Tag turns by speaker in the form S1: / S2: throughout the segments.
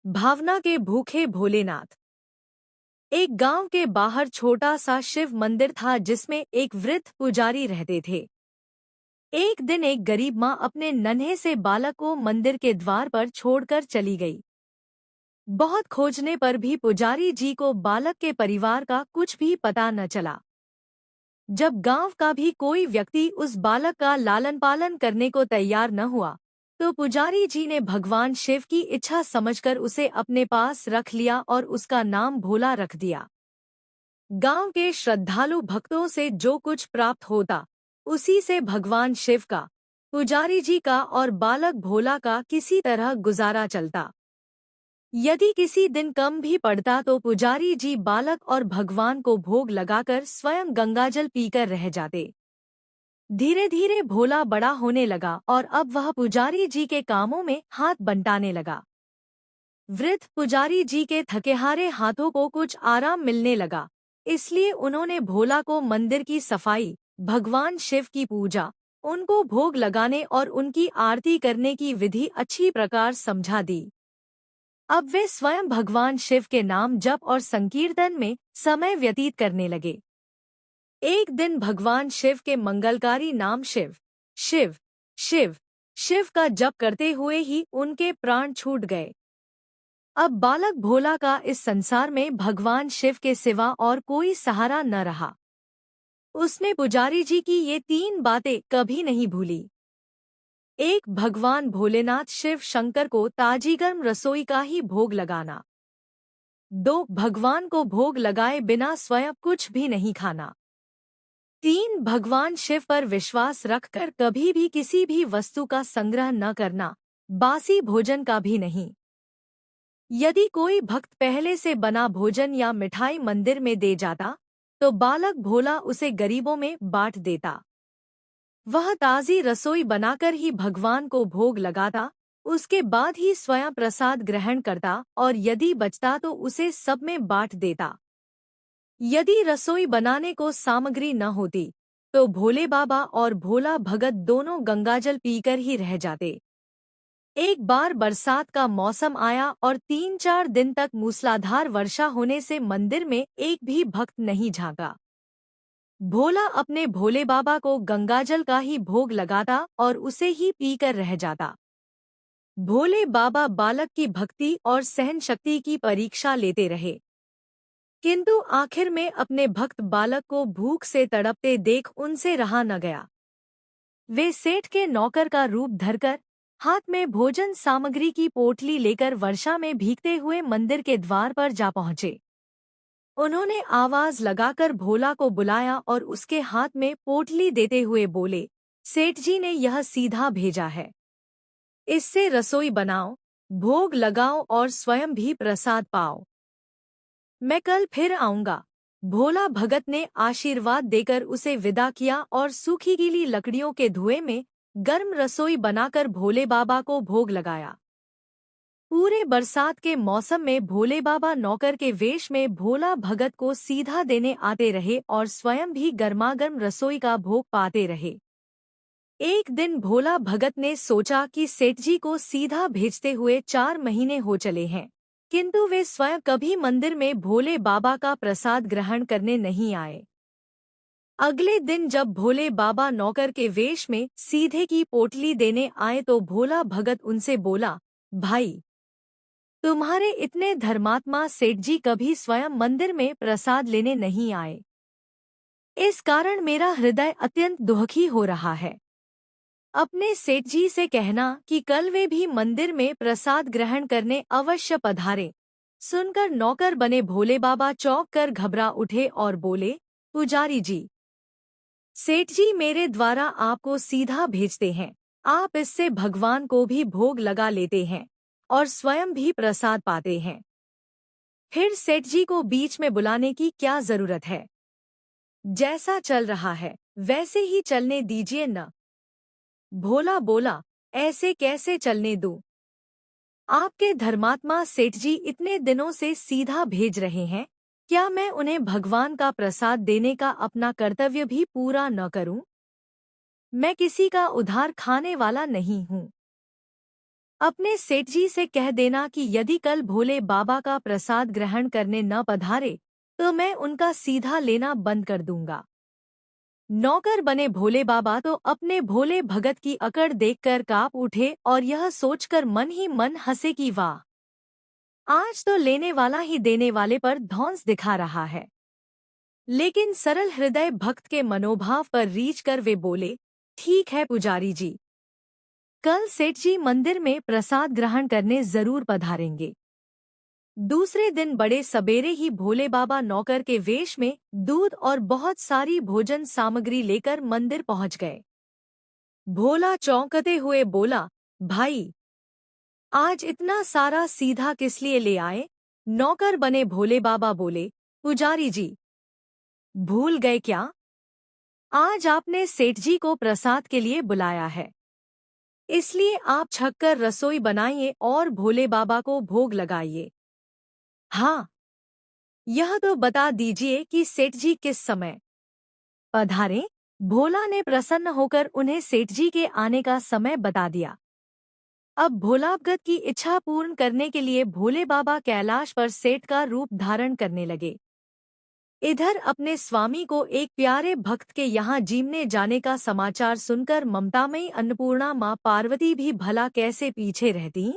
S1: भावना के भूखे भोलेनाथ। एक गांव के बाहर छोटा सा शिव मंदिर था जिसमें एक वृद्ध पुजारी रहते थे। एक दिन एक गरीब माँ अपने नन्हे से बालक को मंदिर के द्वार पर छोड़कर चली गई। बहुत खोजने पर भी पुजारी जी को बालक के परिवार का कुछ भी पता न चला। जब गांव का भी कोई व्यक्ति उस बालक का लालन पालन करने को तैयार न हुआ, तो पुजारी जी ने भगवान शिव की इच्छा समझकर उसे अपने पास रख लिया और उसका नाम भोला रख दिया। गांव के श्रद्धालु भक्तों से जो कुछ प्राप्त होता, उसी से भगवान शिव का, पुजारी जी का और बालक भोला का किसी तरह गुजारा चलता। यदि किसी दिन कम भी पड़ता तो पुजारी जी बालक और भगवान को भोग लगाकर स्वयं गंगाजल पीकर रह जाते। धीरे धीरे भोला बड़ा होने लगा और अब वह पुजारी जी के कामों में हाथ बंटाने लगा। वृद्ध पुजारी जी के थकेहारे हाथों को कुछ आराम मिलने लगा, इसलिए उन्होंने भोला को मंदिर की सफाई, भगवान शिव की पूजा, उनको भोग लगाने और उनकी आरती करने की विधि अच्छी प्रकार समझा दी। अब वे स्वयं भगवान शिव के नाम जप और संकीर्तन में समय व्यतीत करने लगे। एक दिन भगवान शिव के मंगलकारी नाम शिव शिव शिव शिव का जप करते हुए ही उनके प्राण छूट गए। अब बालक भोला का इस संसार में भगवान शिव के सिवा और कोई सहारा न रहा। उसने पुजारी जी की ये 3 बातें कभी नहीं भूली। 1. भगवान भोलेनाथ शिव शंकर को ताजी गर्म रसोई का ही भोग लगाना। 2. भगवान को भोग लगाए बिना स्वयं कुछ भी नहीं खाना। 3. भगवान शिव पर विश्वास रखकर कभी भी किसी भी वस्तु का संग्रह न करना, बासी भोजन का भी नहीं। यदि कोई भक्त पहले से बना भोजन या मिठाई मंदिर में दे जाता, तो बालक भोला उसे गरीबों में बांट देता। वह ताज़ी रसोई बनाकर ही भगवान को भोग लगाता, उसके बाद ही स्वयं प्रसाद ग्रहण करता और यदि बचता तो उसे सब में बांट देता। यदि रसोई बनाने को सामग्री न होती, तो भोले बाबा और भोला भगत दोनों गंगाजल पीकर ही रह जाते। एक बार बरसात का मौसम आया और 3-4 दिन तक मूसलाधार वर्षा होने से मंदिर में एक भी भक्त नहीं झांका। भोला अपने भोले बाबा को गंगाजल का ही भोग लगाता और उसे ही पीकर रह जाता। भोले बाबा बालक की भक्ति और सहन शक्ति की परीक्षा लेते रहे, किंतु आखिर में अपने भक्त बालक को भूख से तड़पते देख उनसे रहा न गया। वे सेठ के नौकर का रूप धरकर हाथ में भोजन सामग्री की पोटली लेकर वर्षा में भीगते हुए मंदिर के द्वार पर जा पहुंचे। उन्होंने आवाज लगाकर भोला को बुलाया और उसके हाथ में पोटली देते हुए बोले, सेठ जी ने यह सीधा भेजा है। इससे रसोई बनाओ, भोग लगाओ और स्वयं भी प्रसाद पाओ। मैं कल फिर आऊंगा। भोला भगत ने आशीर्वाद देकर उसे विदा किया और सूखी गीली लकड़ियों के धुएं में गर्म रसोई बनाकर भोले बाबा को भोग लगाया। पूरे बरसात के मौसम में भोले बाबा नौकर के वेश में भोला भगत को सीधा देने आते रहे और स्वयं भी गर्मागर्म रसोई का भोग पाते रहे। एक दिन भोला भगत ने सोचा कि सेठ जी को सीधा भेजते हुए 4 महीने हो चले हैं, किंतु वे स्वयं कभी मंदिर में भोले बाबा का प्रसाद ग्रहण करने नहीं आए। अगले दिन जब भोले बाबा नौकर के वेश में सीधे की पोटली देने आए तो भोला भगत उनसे बोला, भाई, तुम्हारे इतने धर्मात्मा सेठ जी कभी स्वयं मंदिर में प्रसाद लेने नहीं आए। इस कारण मेरा हृदय अत्यंत दुखी हो रहा है। अपने सेठ जी से कहना कि कल वे भी मंदिर में प्रसाद ग्रहण करने अवश्य पधारें। सुनकर नौकर बने भोले बाबा चौंक कर घबरा उठे और बोले, पुजारी जी, सेठ जी मेरे द्वारा आपको सीधा भेजते हैं। आप इससे भगवान को भी भोग लगा लेते हैं और स्वयं भी प्रसाद पाते हैं। फिर सेठ जी को बीच में बुलाने की क्या जरूरत है? जैसा चल रहा है वैसे ही चलने दीजिए न। भोला बोला, ऐसे कैसे चलने दूं? आपके धर्मात्मा सेठ जी इतने दिनों से सीधा भेज रहे हैं, क्या मैं उन्हें भगवान का प्रसाद देने का अपना कर्तव्य भी पूरा न करूं? मैं किसी का उधार खाने वाला नहीं हूं। अपने सेठ जी से कह देना कि यदि कल भोले बाबा का प्रसाद ग्रहण करने न पधारे तो मैं उनका सीधा लेना बंद कर दूंगा। नौकर बने भोले बाबा तो अपने भोले भगत की अकड़ देखकर कांप उठे और यह सोचकर मन ही मन हंसे कि वाह, आज तो लेने वाला ही देने वाले पर धौंस दिखा रहा है। लेकिन सरल हृदय भक्त के मनोभाव पर रीझ कर वे बोले, ठीक है पुजारी जी, कल सेठ जी मंदिर में प्रसाद ग्रहण करने जरूर पधारेंगे। दूसरे दिन बड़े सबेरे ही भोले बाबा नौकर के वेश में दूध और बहुत सारी भोजन सामग्री लेकर मंदिर पहुंच गए। भोला चौंकते हुए बोला, भाई, आज इतना सारा सीधा किस लिए ले आए? नौकर बने भोले बाबा बोले, पुजारी जी, भूल गए क्या? आज आपने सेठ जी को प्रसाद के लिए बुलाया है, इसलिए आप छककर रसोई बनाइए और भोले बाबा को भोग लगाइए। हाँ, यह तो बता दीजिए कि सेठ जी किस समय पधारें? भोला ने प्रसन्न होकर उन्हें सेठ जी के आने का समय बता दिया। अब भोलाभगत की इच्छा पूर्ण करने के लिए भोले बाबा कैलाश पर सेठ का रूप धारण करने लगे। इधर अपने स्वामी को एक प्यारे भक्त के यहाँ जीमने जाने का समाचार सुनकर ममतामयी अन्नपूर्णा माँ पार्वती भी भला कैसे पीछे रहती।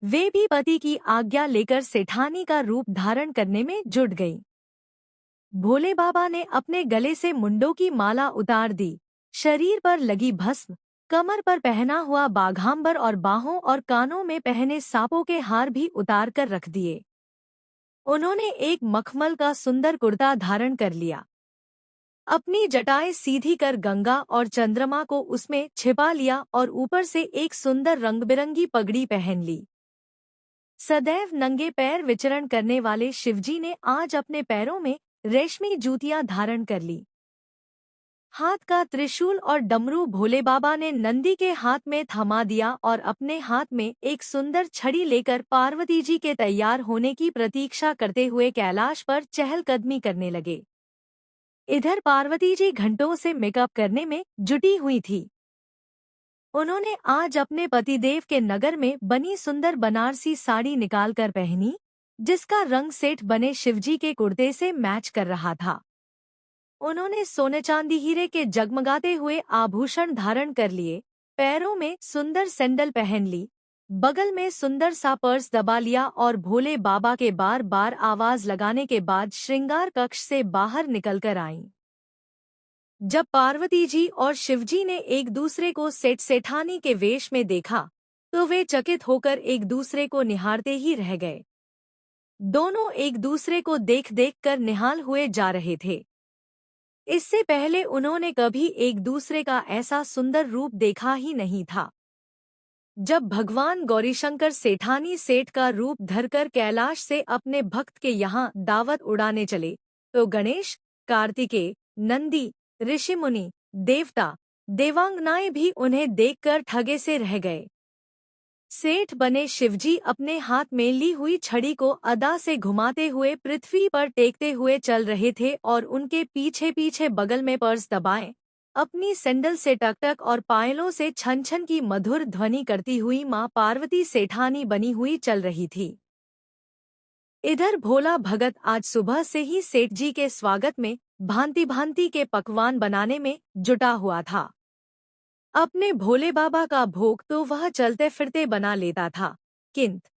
S1: वे भी पति की आज्ञा लेकर सेठानी का रूप धारण करने में जुट गईं। भोले बाबा ने अपने गले से मुंडों की माला उतार दी, शरीर पर लगी भस्म, कमर पर पहना हुआ बाघांबर और बाहों और कानों में पहने सांपों के हार भी उतार कर रख दिए। उन्होंने एक मखमल का सुंदर कुर्ता धारण कर लिया। अपनी जटाएं सीधी कर गंगा और चंद्रमा को उसमें छिपा लिया और ऊपर से एक सुंदर रंगबिरंगी पगड़ी पहन ली। सदैव नंगे पैर विचरण करने वाले शिवजी ने आज अपने पैरों में रेशमी जूतियां धारण कर ली। हाथ का त्रिशूल और डमरू भोले बाबा ने नंदी के हाथ में थमा दिया और अपने हाथ में एक सुंदर छड़ी लेकर पार्वती जी के तैयार होने की प्रतीक्षा करते हुए कैलाश पर चहलकदमी करने लगे। इधर पार्वती जी घंटों से मेकअप करने में जुटी हुई थी। उन्होंने आज अपने पतिदेव के नगर में बनी सुंदर बनारसी साड़ी निकालकर पहनी, जिसका रंग सेठ बने शिवजी के कुर्ते से मैच कर रहा था। उन्होंने सोने चांदी हीरे के जगमगाते हुए आभूषण धारण कर लिए, पैरों में सुंदर सैंडल पहन ली, बगल में सुंदर सा पर्स दबा लिया और भोले बाबा के बार बार आवाज लगाने के बाद श्रृंगार कक्ष से बाहर निकलकर आईं। जब पार्वती जी और शिवजी ने एक दूसरे को सेठ सेठानी के वेश में देखा तो वे चकित होकर एक दूसरे को निहारते ही रह गए। दोनों एक दूसरे को देख देख कर निहाल हुए जा रहे थे। इससे पहले उन्होंने कभी एक दूसरे का ऐसा सुंदर रूप देखा ही नहीं था। जब भगवान गौरीशंकर सेठानी सेठ का रूप धरकर कैलाश से अपने भक्त के यहाँ दावत उड़ाने चले तो गणेश, कार्तिकेय, नंदी, ऋषिमुनि, देवता, देवांगनाएं भी उन्हें देखकर ठगे से रह गए। सेठ बने शिवजी अपने हाथ में ली हुई छड़ी को अदा से घुमाते हुए पृथ्वी पर टेकते हुए चल रहे थे और उनके पीछे पीछे बगल में पर्स दबाए अपनी सैंडल से टकटक और पायलों से छन छन की मधुर ध्वनि करती हुई माँ पार्वती सेठानी बनी हुई चल रही थी। इधर भोला भगत आज सुबह से ही सेठ जी के स्वागत में भांति भांति के पकवान बनाने में जुटा हुआ था। अपने भोले बाबा का भोग तो वह चलते फिरते बना लेता था, किंतु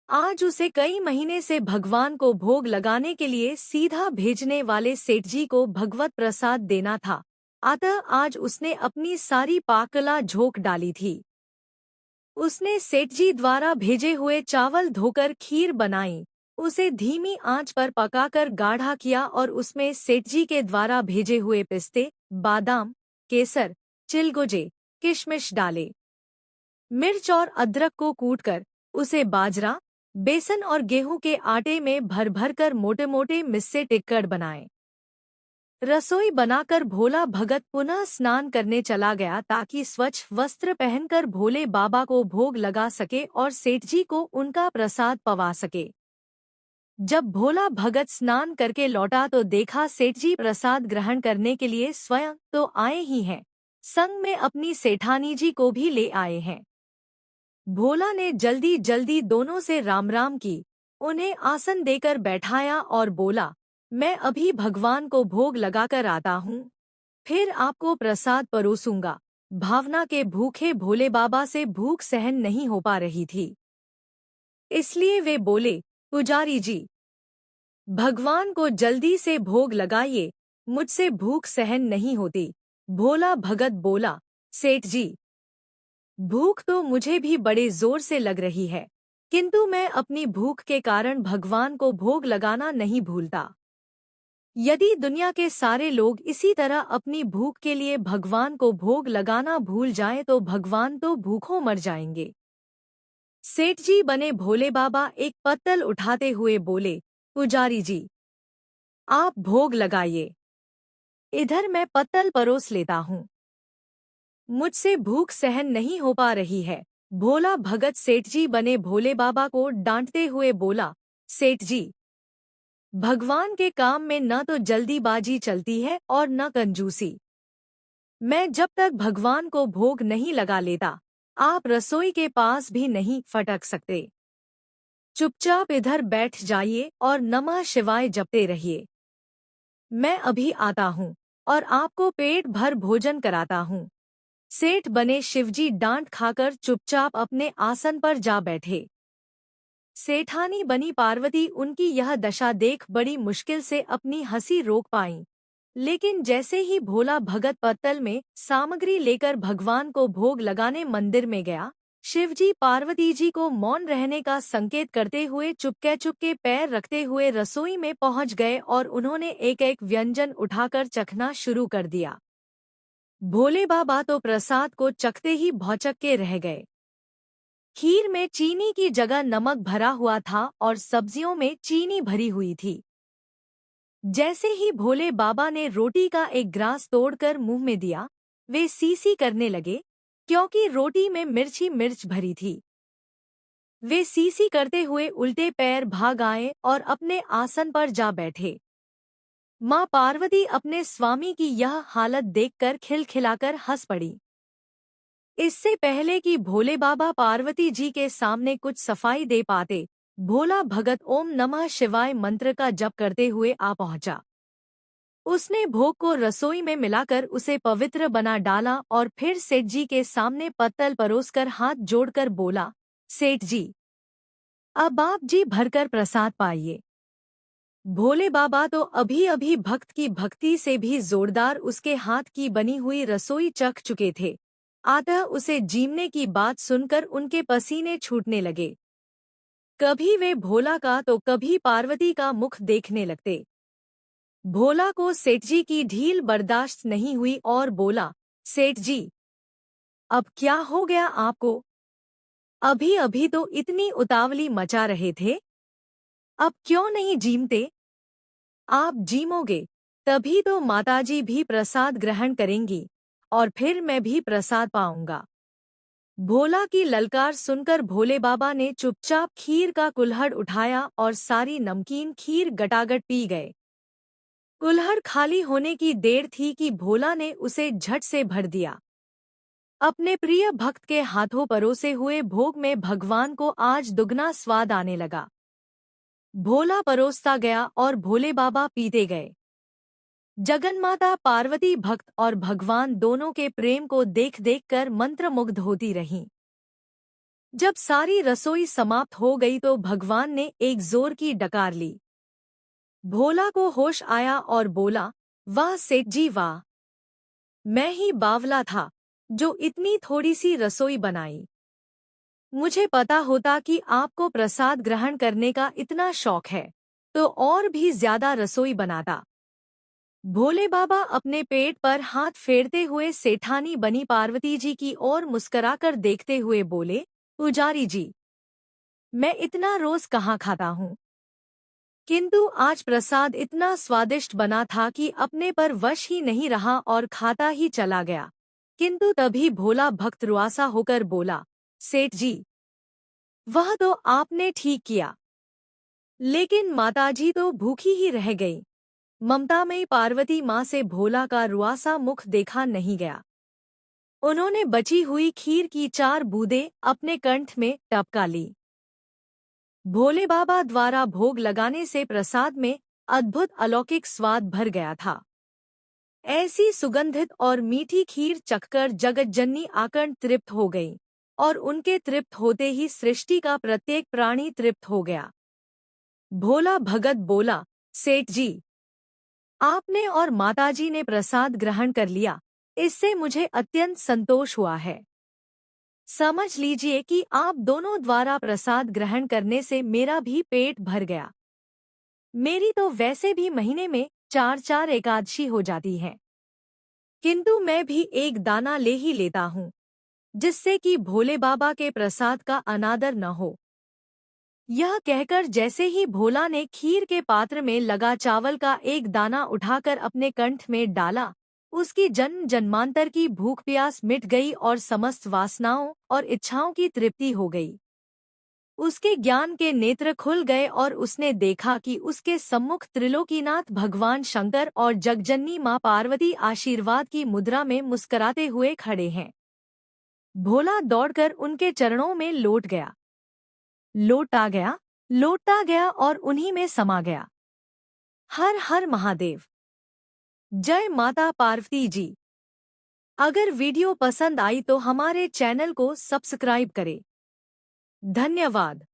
S1: आज उसे कई महीने से भगवान को भोग लगाने के लिए सीधा भेजने वाले सेठ जी को भगवत प्रसाद देना था, अतः आज उसने अपनी सारी पाककला झोंक डाली थी। उसने सेठ जी द्वारा भेजे हुए चावल धोकर खीर बनाई, उसे धीमी आंच पर पकाकर गाढ़ा किया और उसमें सेठ जी के द्वारा भेजे हुए पिस्ते, बादाम, केसर, चिलगोजे, किशमिश डाले। मिर्च और अदरक को कूटकर उसे बाजरा, बेसन और गेहूं के आटे में भर भर कर मोटे मोटे मिस्से टिक्कड़ बनाए। रसोई बनाकर भोला भगत पुनः स्नान करने चला गया ताकि स्वच्छ वस्त्र पहनकर भोले बाबा को भोग लगा सके और सेठ जी को उनका प्रसाद पवा सके। जब भोला भगत स्नान करके लौटा तो देखा सेठ जी प्रसाद ग्रहण करने के लिए स्वयं तो आए ही हैं, संग में अपनी सेठानी जी को भी ले आए हैं। भोला ने जल्दी जल्दी दोनों से राम राम की, उन्हें आसन देकर बैठाया और बोला, मैं अभी भगवान को भोग लगाकर आता हूँ, फिर आपको प्रसाद परोसूंगा। भावना के भूखे भोले बाबा से भूख सहन नहीं हो पा रही थी, इसलिए वे बोले, पुजारी जी, भगवान को जल्दी से भोग लगाइए, मुझसे भूख सहन नहीं होती। भोला भगत बोला, सेठ जी, भूख तो मुझे भी बड़े जोर से लग रही है, किंतु मैं अपनी भूख के कारण भगवान को भोग लगाना नहीं भूलता। यदि दुनिया के सारे लोग इसी तरह अपनी भूख के लिए भगवान को भोग लगाना भूल जाएं तो भगवान तो भूखों मर जाएंगे। सेठ जी बने भोले बाबा एक पत्तल उठाते हुए बोले, पुजारी जी, आप भोग लगाइए, इधर मैं पत्तल परोस लेता हूँ, मुझसे भूख सहन नहीं हो पा रही है। भोला भगत सेठ जी बने भोले बाबा को डांटते हुए बोला, सेठ जी, भगवान के काम में न तो जल्दीबाजी चलती है और न कंजूसी। मैं जब तक भगवान को भोग नहीं लगा लेता, आप रसोई के पास भी नहीं फटक सकते। चुपचाप इधर बैठ जाइए और नमः शिवाय जपते रहिए। मैं अभी आता हूँ और आपको पेट भर भोजन कराता हूँ। सेठ बने शिवजी डांट खाकर चुपचाप अपने आसन पर जा बैठे। सेठानी बनी पार्वती उनकी यह दशा देख बड़ी मुश्किल से अपनी हंसी रोक पाई, लेकिन जैसे ही भोला भगत पत्तल में सामग्री लेकर भगवान को भोग लगाने मंदिर में गया, शिवजी पार्वती जी को मौन रहने का संकेत करते हुए चुपके चुपके पैर रखते हुए रसोई में पहुंच गए और उन्होंने एक एक व्यंजन उठाकर चखना शुरू कर दिया। भोले बाबा तो प्रसाद को चखते ही भौचक के रह गए। खीर में चीनी की जगह नमक भरा हुआ था और सब्जियों में चीनी भरी हुई थी। जैसे ही भोले बाबा ने रोटी का एक ग्रास तोड़कर मुंह में दिया, वे सी करने लगे, क्योंकि रोटी में मिर्ची मिर्च भरी थी। वे सी करते हुए उल्टे पैर भाग आए और अपने आसन पर जा बैठे। माँ पार्वती अपने स्वामी की यह हालत देखकर खिलखिलाकर हंस पड़ी। इससे पहले कि भोले बाबा पार्वती जी के सामने कुछ सफाई दे पाते, भोला भगत ओम नमः शिवाय मंत्र का जप करते हुए आ पहुंचा। उसने भोग को रसोई में मिलाकर उसे पवित्र बना डाला और फिर सेठ जी के सामने पत्तल परोसकर हाथ जोड़कर बोला, सेठ जी, अब आप जी भरकर प्रसाद पाइए। भोले बाबा तो अभी अभी भक्त की भक्ति से भी जोरदार उसके हाथ की बनी हुई रसोई चख चुके थे, अतः उसे जीमने की बात सुनकर उनके पसीने छूटने लगे। कभी वे भोला का तो कभी पार्वती का मुख देखने लगते। भोला को सेठ जी की ढील बर्दाश्त नहीं हुई और बोला, सेठ जी, अब क्या हो गया आपको? अभी अभी तो इतनी उतावली मचा रहे थे, अब क्यों नहीं जीमते? आप जीमोगे तभी तो माताजी भी प्रसाद ग्रहण करेंगी और फिर मैं भी प्रसाद पाऊंगा। भोला की ललकार सुनकर भोले बाबा ने चुपचाप खीर का कुल्हड़ उठाया और सारी नमकीन खीर गटागट पी गए। कुल्हड़ खाली होने की देर थी कि भोला ने उसे झट से भर दिया। अपने प्रिय भक्त के हाथों परोसे हुए भोग में भगवान को आज दुगना स्वाद आने लगा। भोला परोसता गया और भोले बाबा पीते गए। जगन्माता पार्वती भक्त और भगवान दोनों के प्रेम को देख देख कर मंत्रमुग्ध होती रहीं। जब सारी रसोई समाप्त हो गई तो भगवान ने एक जोर की डकार ली। भोला को होश आया और बोला, वाह सेठ जी वाह, मैं ही बावला था जो इतनी थोड़ी सी रसोई बनाई। मुझे पता होता कि आपको प्रसाद ग्रहण करने का इतना शौक है, तो और भी ज्यादा रसोई बनाता। भोले बाबा अपने पेट पर हाथ फेरते हुए सेठानी बनी पार्वती जी की ओर मुस्कुराकर देखते हुए बोले, पुजारी जी, मैं इतना रोज कहाँ खाता हूँ, किंतु आज प्रसाद इतना स्वादिष्ट बना था कि अपने पर वश ही नहीं रहा और खाता ही चला गया। किंतु तभी भोला भक्त रुआसा होकर बोला, सेठ जी, वह तो आपने ठीक किया, लेकिन माताजी तो भूखी ही रह गई। ममतामयी पार्वती माँ से भोला का रुआसा मुख देखा नहीं गया। उन्होंने बची हुई खीर की 4 बूंदें अपने कंठ में टपका ली। भोले बाबा द्वारा भोग लगाने से प्रसाद में अद्भुत अलौकिक स्वाद भर गया था। ऐसी सुगंधित और मीठी खीर चखकर जगतजननी आकर्ण तृप्त हो गई, और उनके तृप्त होते ही सृष्टि का प्रत्येक प्राणी तृप्त हो गया। भोला भगत बोला, सेठ जी, आपने और माताजी ने प्रसाद ग्रहण कर लिया, इससे मुझे अत्यंत संतोष हुआ है। समझ लीजिए कि आप दोनों द्वारा प्रसाद ग्रहण करने से मेरा भी पेट भर गया। मेरी तो वैसे भी महीने में 4-4 एकादशी हो जाती है, किंतु मैं भी एक दाना ले ही लेता हूँ, जिससे कि भोले बाबा के प्रसाद का अनादर न हो। यह कहकर जैसे ही भोला ने खीर के पात्र में लगा चावल का एक दाना उठाकर अपने कंठ में डाला, उसकी जन्म जन्मांतर की भूख प्यास मिट गई और समस्त वासनाओं और इच्छाओं की तृप्ति हो गई। उसके ज्ञान के नेत्र खुल गए और उसने देखा कि उसके सम्मुख त्रिलोकीनाथ भगवान शंकर और जगजननी माँ पार्वती आशीर्वाद की मुद्रा में मुस्कराते हुए खड़े हैं। भोला दौड़कर उनके चरणों में लौटा गया और उन्हीं में समा गया। हर हर महादेव। जय माता पार्वती जी। अगर वीडियो पसंद आई तो हमारे चैनल को सब्सक्राइब करें। धन्यवाद।